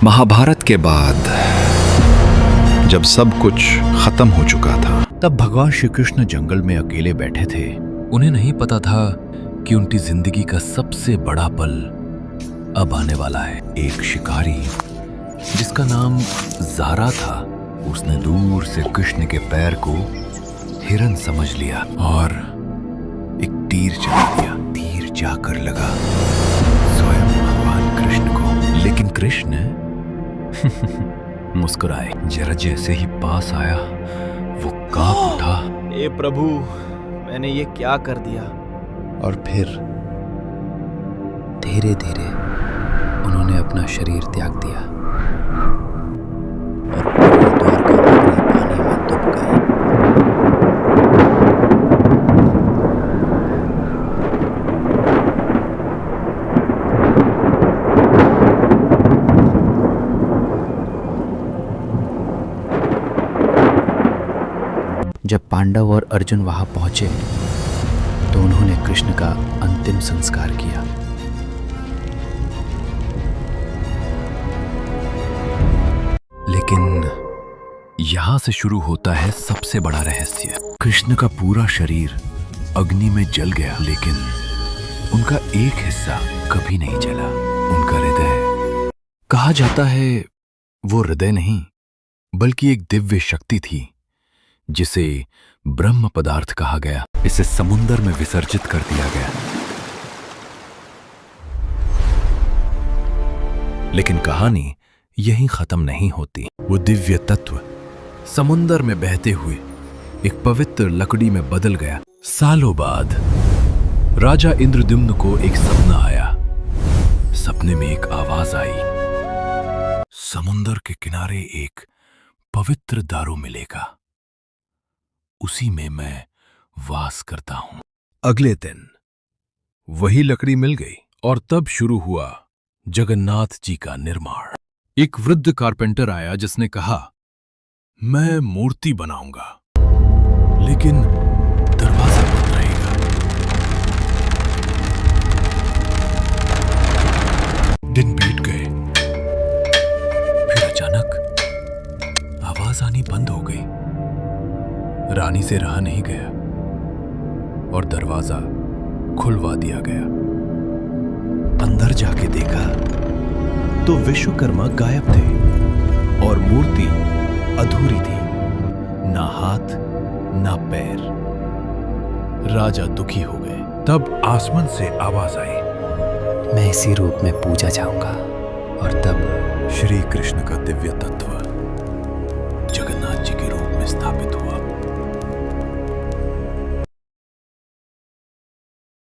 महाभारत के बाद जब सब कुछ खत्म हो चुका था, तब भगवान श्री कृष्ण जंगल में अकेले बैठे थे। उन्हें नहीं पता था कि उनकी जिंदगी का सबसे बड़ा पल अब आने वाला है। एक शिकारी जिसका नाम ज़ारा था, उसने दूर से कृष्ण के पैर को हिरन समझ लिया और एक तीर चला दिया। तीर जाकर लगा स्वयं भगवान कृष्ण को, लेकिन कृष्ण मुस्कुराए। जरा जैसे ही पास आया वो कांप उठा। ए प्रभु, मैंने ये क्या कर दिया? और फिर धीरे धीरे उन्होंने अपना शरीर त्याग दिया और पूरी द्वारका नगरी पानी में डूब गई। जब पांडव और अर्जुन वहां पहुंचे तो उन्होंने कृष्ण का अंतिम संस्कार किया। लेकिन यहां से शुरू होता है सबसे बड़ा रहस्य। कृष्ण का पूरा शरीर अग्नि में जल गया, लेकिन उनका एक हिस्सा कभी नहीं जला, उनका हृदय। कहा जाता है वो हृदय नहीं बल्कि एक दिव्य शक्ति थी जिसे ब्रह्म पदार्थ कहा गया। इसे समुद्र में विसर्जित कर दिया गया। लेकिन कहानी यहीं खत्म नहीं होती। वो दिव्य तत्व समुद्र में बहते हुए एक पवित्र लकड़ी में बदल गया। सालों बाद राजा इंद्रद्युम्न को एक सपना आया। सपने में एक आवाज आई, समुद्र के किनारे एक पवित्र दारू मिलेगा, उसी में मैं वास करता हूं। अगले दिन वही लकड़ी मिल गई और तब शुरू हुआ जगन्नाथ जी का निर्माण। एक वृद्ध कारपेंटर आया जिसने कहा, मैं मूर्ति बनाऊंगा, लेकिन दरवाजा बंद रहेगा। दिन बीत गए, फिर अचानक आवाज आनी बंद हो गई। रानी से रहा नहीं गया और दरवाजा खुलवा दिया गया। अंदर जाके देखा तो विश्वकर्मा गायब थे और मूर्ति अधूरी थी, ना हाथ ना पैर। राजा दुखी हो गए। तब आसमान से आवाज आई, मैं इसी रूप में पूजा जाऊंगा। और तब श्री कृष्ण का दिव्य तत्व जगन्नाथ जी के रूप में स्थापित हुआ।